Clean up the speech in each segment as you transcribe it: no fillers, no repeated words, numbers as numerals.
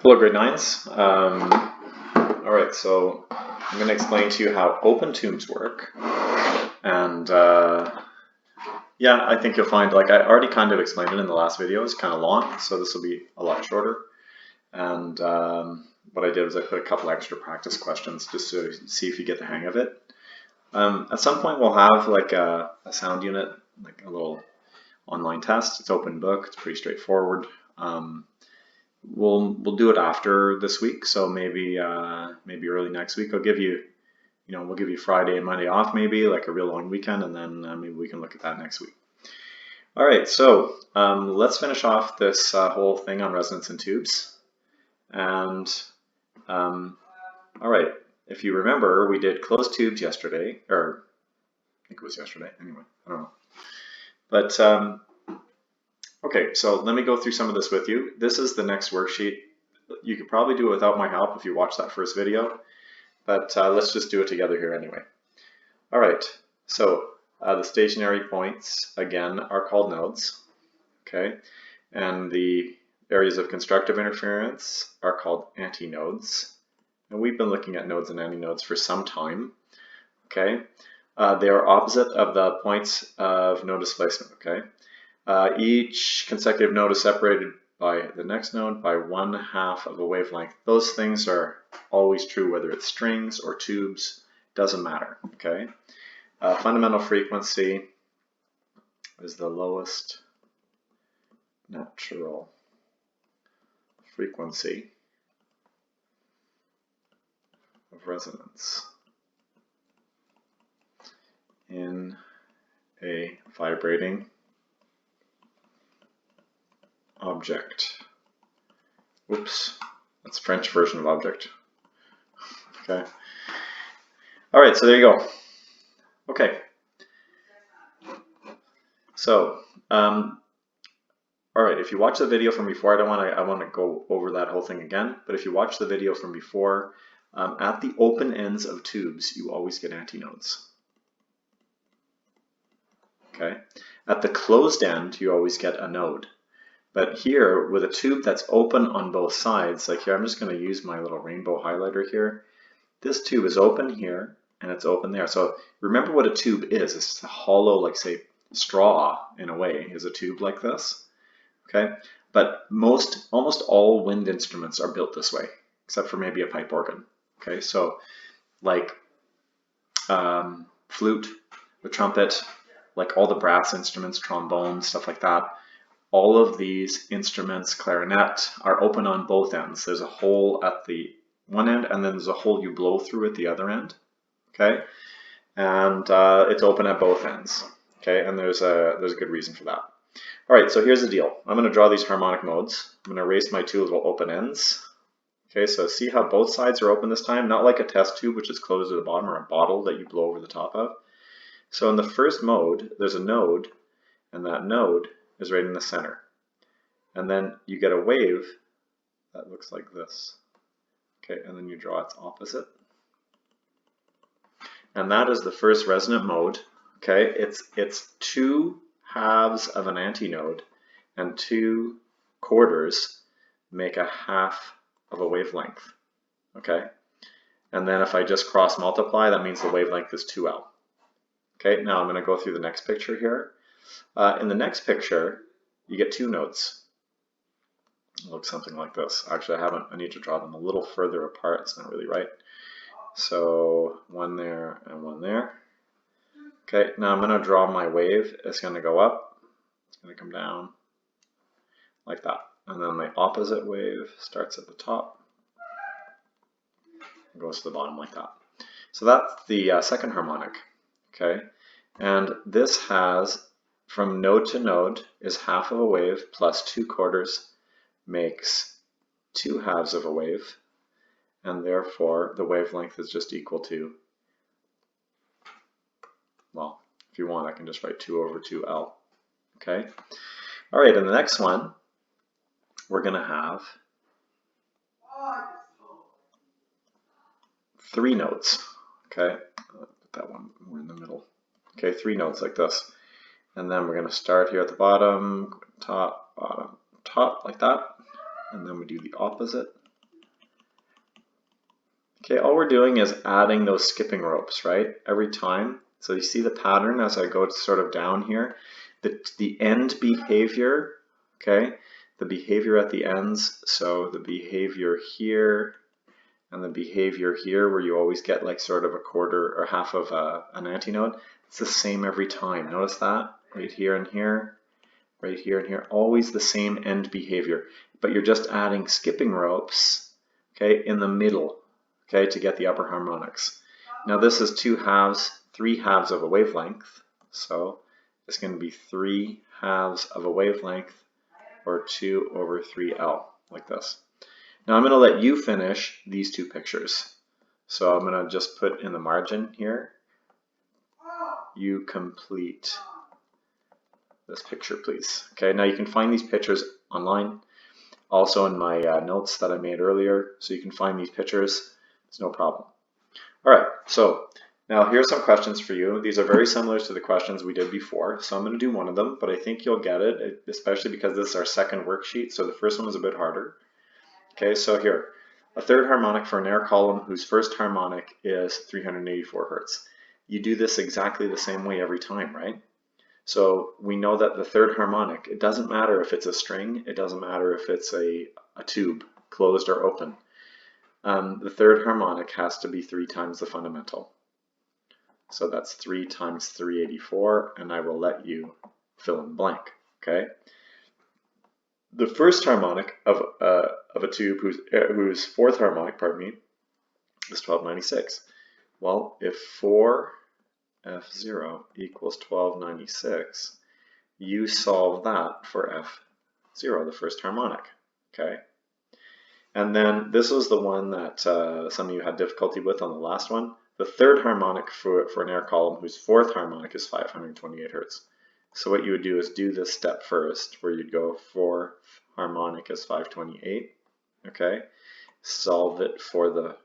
Hello, grade 9s. All right, so I'm going to explain to you how open tubes work. And yeah, I think you'll find, like I already kind of explained it in the last video, it's kind of long, so this will be a lot shorter. And what I did was I put a couple extra practice questions just to see if you get the hang of it. At some point we'll have like a sound unit, like a little online test. It's open book, it's pretty straightforward. We'll do it after this week, so maybe early next week. I'll give you, we'll give you Friday and Monday off, maybe like a real long weekend, and then maybe we can look at that next week. All right, so let's finish off this whole thing on resonance in tubes. And all right, if you remember, we did closed tubes yesterday, or I think it was yesterday. Anyway, I don't know, but okay, so let me go through some of this with you. This is the next worksheet. You could probably do it without my help if you watch that first video, but let's just do it together here anyway. All right, so the stationary points, again, are called nodes, okay? And the areas of constructive interference are called antinodes. And we've been looking at nodes and antinodes for some time, okay? They are opposite of the points of node displacement, okay? Each consecutive node is separated by the next node by 1/2 of a wavelength. Those things are always true, whether it's strings or tubes, doesn't matter, okay? Fundamental frequency is the lowest natural frequency of resonance in a vibrating object. Oops, that's French version of object. Okay. All right, so there you go. Okay. So, all right, if you watch the video from before, I want to go over that whole thing again, but if you watch the video from before, at the open ends of tubes, you always get antinodes. Okay. At the closed end, you always get a node. But here, with a tube that's open on both sides, like here, I'm just going to use my little rainbow highlighter here. This tube is open here, and it's open there. So remember what a tube is. It's a hollow, like say, straw, in a way, is a tube like this. Okay? But almost all wind instruments are built this way, except for maybe a pipe organ. Okay? So like flute, the trumpet, like all the brass instruments, trombones, stuff like that, all of these instruments, clarinet, are open on both ends. There's a hole at the one end, and then there's a hole you blow through at the other end, okay? And it's open at both ends, okay? And there's a good reason for that. All right, so here's the deal. I'm going to draw these harmonic modes. I'm going to erase my two little open ends. Okay, so see how both sides are open this time? Not like a test tube, which is closed at the bottom, or a bottle that you blow over the top of. So in the first mode, there's a node, and that node is right in the center. And then you get a wave that looks like this. Okay, and then you draw its opposite. And that is the first resonant mode. Okay, it's 2/2 of an antinode, and 2 quarters make 1/2 of a wavelength. Okay, and then if I just cross multiply, that means the wavelength is 2L. Okay, now I'm going to go through the next picture here. In the next picture, you get 2 nodes. It looks something like this. Actually, I need to draw them a little further apart. It's not really right. So one there and one there. Okay, now I'm going to draw my wave. It's going to go up. It's going to come down like that. And then the opposite wave starts at the top and goes to the bottom like that. So that's the second harmonic. Okay, and this has, from node to node, is 1/2 of a wave plus 2 quarters makes 2/2 of a wave, and therefore the wavelength is just equal to, well, if you want, I can just write 2/2L. Okay, all right, in the next one, we're going to have 3 nodes. Okay, I'll put that one more in the middle. Okay, 3 nodes like this. And then we're going to start here at the bottom, top, bottom, top, like that. And then we do the opposite. Okay, all we're doing is adding those skipping ropes, right? Every time. So you see the pattern as I go sort of down here. The end behavior, okay? The behavior at the ends, so the behavior here and the behavior here where you always get like sort of a quarter or half of an antinode, it's the same every time. Notice that? Right here and here, right here and here, always the same end behavior. But you're just adding skipping ropes, okay, in the middle, okay, to get the upper harmonics. Now this is 2 halves, 3 halves of a wavelength, so it's going to be 3 halves of a wavelength, or 2 over 3L, like this. Now I'm going to let you finish these 2 pictures. So I'm going to just put in the margin here, you complete this picture, please. Okay, now you can find these pictures online, also in my notes that I made earlier, so you can find these pictures. It's no problem. All right, so now here's some questions for you. These are very similar to the questions we did before, so I'm going to do one of them, but I think you'll get it, especially because this is our second worksheet, so the first one was a bit harder. Okay, so here, a third harmonic for an air column whose first harmonic is 384 Hertz. You do this exactly the same way every time, right? So we know that the third harmonic, it doesn't matter if it's a string, it doesn't matter if it's a tube, closed or open. The third harmonic has to be 3 times the fundamental. So that's 3 times 384, and I will let you fill in the blank, okay? The first harmonic of a tube whose fourth harmonic, pardon me, is 1296. Well, if 4F0 equals 1296, you solve that for F0, the first harmonic, okay? And then this was the one that some of you had difficulty with on the last one. The third harmonic for an air column whose fourth harmonic is 528 Hertz. So what you would do is do this step first, where you'd go fourth harmonic is 528, okay? Solve it for the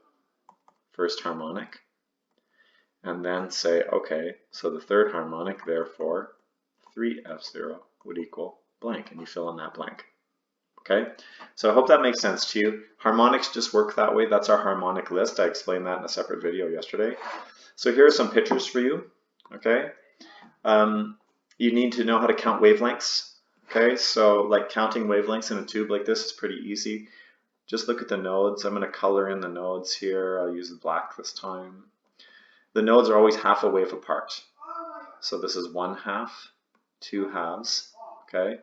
first harmonic, and then say, okay, so the third harmonic, therefore, 3F0 would equal blank, and you fill in that blank. Okay, so I hope that makes sense to you. Harmonics just work that way. That's our harmonic list. I explained that in a separate video yesterday. So here are some pictures for you. Okay, you need to know how to count wavelengths. Okay, so like counting wavelengths in a tube like this is pretty easy. Just look at the nodes. I'm going to color in the nodes here. I'll use the black this time. The nodes are always half a wave apart. So this is 1 half, 2 halves. Okay.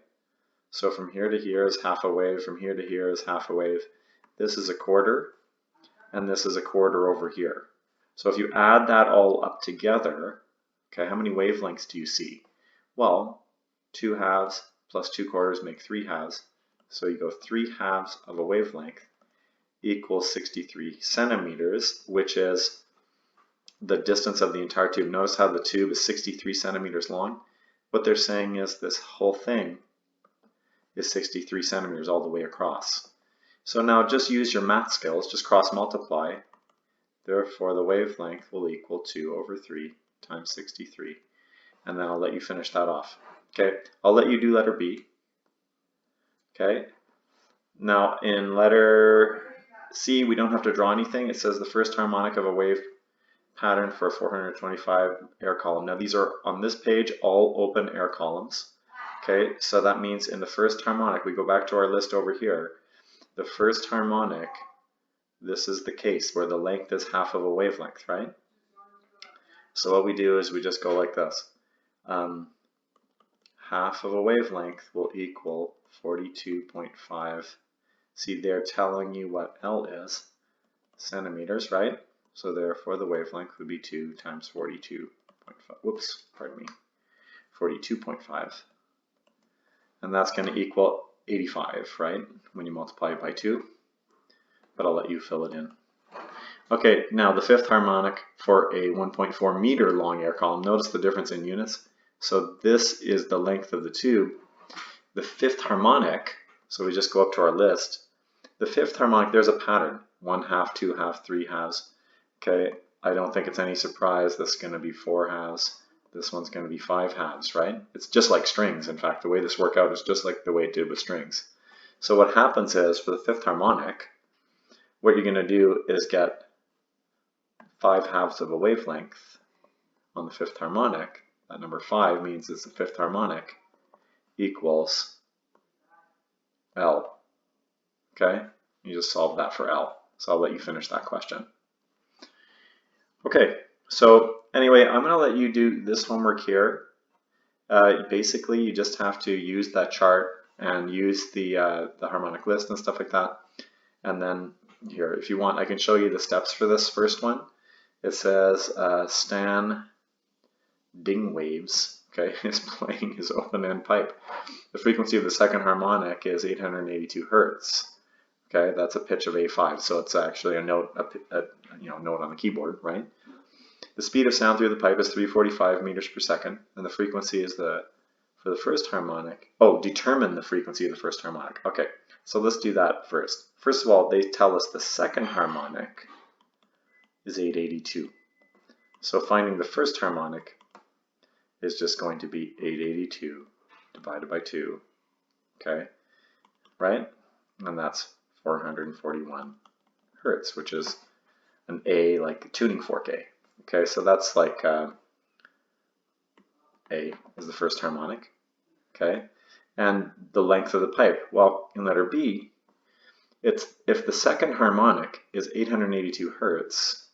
So from here to here is half a wave, from here to here is half a wave. This is a quarter, and this is a quarter over here. So if you add that all up together, okay, how many wavelengths do you see? Well, 2 halves plus 2 quarters make 3 halves. So you go 3 halves of a wavelength equals 63 centimeters, which is the distance of the entire tube. Notice how the tube is 63 centimeters long. What they're saying is this whole thing is 63 centimeters all the way across. So now just use your math skills, just cross multiply. Therefore the wavelength will equal 2 over 3 times 63. And then I'll let you finish that off. Okay, I'll let you do letter B. Okay, now in letter C we don't have to draw anything. It says the first harmonic of a wave pattern for a 425 air column. Now these are on this page all open air columns. Okay, so that means in the first harmonic, we go back to our list over here, the first harmonic, this is the case where the length is half of a wavelength, right? So what we do is we just go like this. Half of a wavelength will equal 42.5. See, they're telling you what L is, centimeters, right? So therefore the wavelength would be 2 times 42.5, whoops, pardon me, 42.5. And that's going to equal 85, right, when you multiply it by 2. But I'll let you fill it in. Okay, now the fifth harmonic for a 1.4 meter long air column. Notice the difference in units. So this is the length of the tube. The fifth harmonic, so we just go up to our list. The fifth harmonic, there's a pattern. 1 half, 2 halves, 3 halves. Okay, I don't think it's any surprise this is going to be 4 halves. This one's going to be 5 halves, right? It's just like strings. In fact, the way this worked out is just like the way it did with strings. So what happens is, for the fifth harmonic, what you're going to do is get 5 halves of a wavelength on the fifth harmonic, that number 5 means it's the fifth harmonic, equals L. Okay? You just solve that for L. So I'll let you finish that question. Okay, so anyway, I'm going to let you do this homework here. Basically, you just have to use that chart and use the harmonic list and stuff like that. And then here, if you want, I can show you the steps for this first one. It says Stan Dingwaves, okay, is playing his open-end pipe. The frequency of the second harmonic is 882 hertz. Okay, that's a pitch of A5, so it's actually a note, note on the keyboard, right? The speed of sound through the pipe is 345 meters per second, and the frequency is for the first harmonic. Oh, determine the frequency of the first harmonic. Okay, so let's do that first. First of all, they tell us the second harmonic is 882. So finding the first harmonic is just going to be 882 divided by 2, okay, right? And that's 441 hertz, which is an A, like a tuning fork A. Okay, so that's like A is the first harmonic, okay? And the length of the pipe, well, in letter B, it's if the second harmonic is 882 hertz,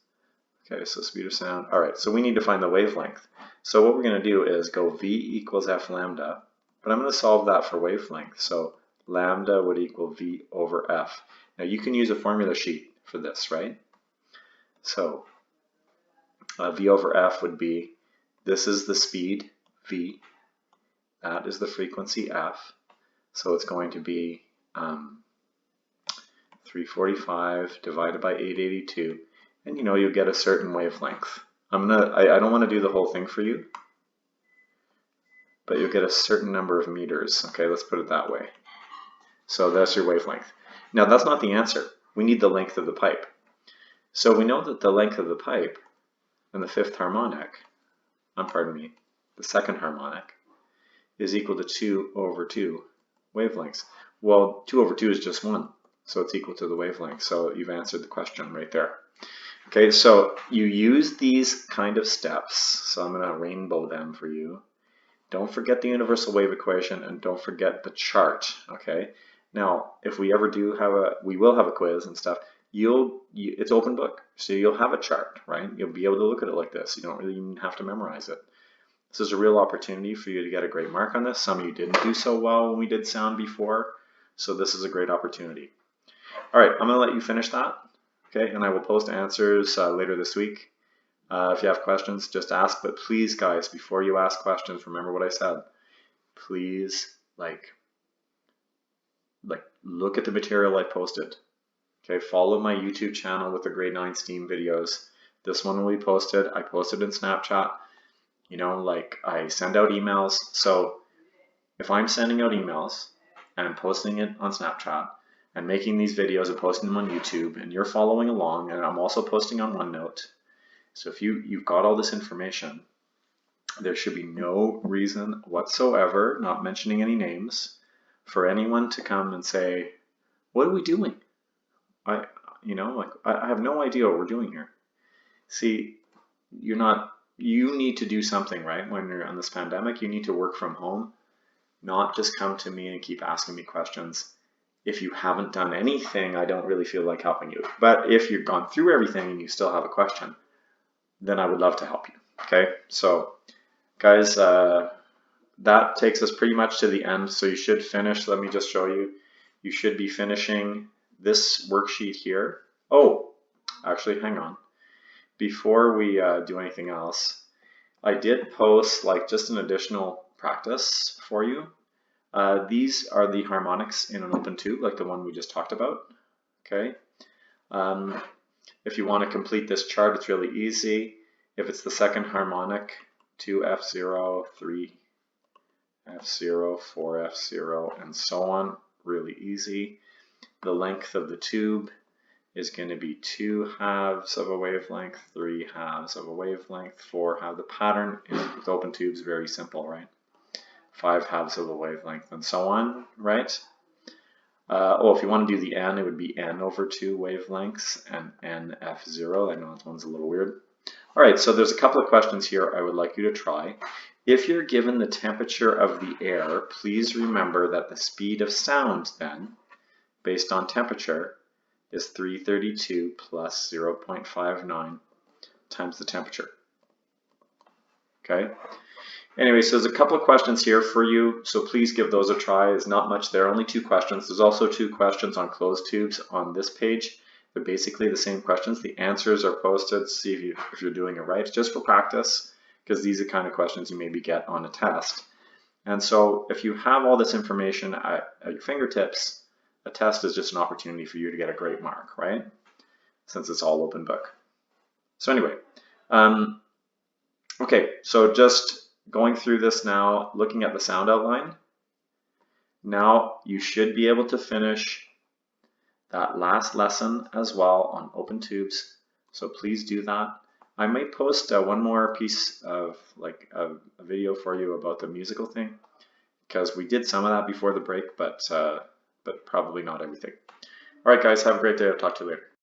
okay, so speed of sound, all right, so we need to find the wavelength. So what we're going to do is go V equals F lambda, but I'm going to solve that for wavelength, so lambda would equal V over F. Now you can use a formula sheet for this, right? So V over F would be, this is the speed, V, that is the frequency, F, so it's going to be 345 divided by 882, and you'll get a certain wavelength. I don't want to do the whole thing for you, but you'll get a certain number of meters, okay, let's put it that way. So that's your wavelength. Now that's not the answer. We need the length of the pipe. So we know that the length of the pipe and the fifth harmonic, the second harmonic, is equal to 2 over 2 wavelengths. Well, 2 over 2 is just 1, so it's equal to the wavelength. So you've answered the question right there. Okay, so you use these kind of steps. So I'm going to rainbow them for you. Don't forget the universal wave equation, and don't forget the chart, okay? Now, if we ever we will have a quiz and stuff, it's open book, so you'll have a chart, right? You'll be able to look at it like this. You don't really even have to memorize it. This is a real opportunity for you to get a great mark on this. Some of you didn't do so well when we did sound before, so this is a great opportunity. All right, I'm going to let you finish that, okay? And I will post answers later this week. If you have questions, just ask. But please, guys, before you ask questions, remember what I said. Please, look at the material I posted. Okay, follow my YouTube channel with the grade 9 STEAM videos. This one will be posted. I posted in Snapchat. I send out emails. So if I'm sending out emails and I'm posting it on Snapchat and making these videos and posting them on YouTube, and you're following along, and I'm also posting on OneNote. So if you've got all this information, there should be no reason whatsoever, not mentioning any names, for anyone to come and say, what are we doing? I have no idea what we're doing here. See, you need to do something, right? When you're on this pandemic, you need to work from home, not just come to me and keep asking me questions. If you haven't done anything, I don't really feel like helping you. But if you've gone through everything and you still have a question, then I would love to help you, okay? So, guys, that takes us pretty much to the end, so you should finish. Let me just show you. You should be finishing this worksheet here. Oh, actually, hang on. Before we do anything else, I did post just an additional practice for you. These are the harmonics in an open tube, like the one we just talked about, okay? If you want to complete this chart, it's really easy. If it's the second harmonic, 2F0, 3F0, 4F0, and so on, really easy. The length of the tube is going to be 2 halves of a wavelength, 3 halves of a wavelength, 4 halves. The pattern with open tubes is very simple, right? 5 halves of a wavelength, and so on, right? If you want to do the n, it would be n over 2 wavelengths and nf0. I know that one's a little weird. All right, so there's a couple of questions here I would like you to try. If you're given the temperature of the air, please remember that the speed of sound then, based on temperature, is 332 plus 0.59 times the temperature. Okay? Anyway, so there's a couple of questions here for you, so please give those a try. There's not much there, only 2 questions. There's also 2 questions on closed tubes on this page. They're basically the same questions. The answers are posted, see if you're doing it right, just for practice, because these are the kind of questions you maybe get on a test. And so if you have all this information at your fingertips, a test is just an opportunity for you to get a great mark, right? Since it's all open book. So anyway, okay, so just going through this now, looking at the sound outline. Now you should be able to finish that last lesson as well on open tubes. So please do that. I might post one more piece of like a video for you about the musical thing, because we did some of that before the break, but probably not everything. All right, guys, have a great day. I'll talk to you later.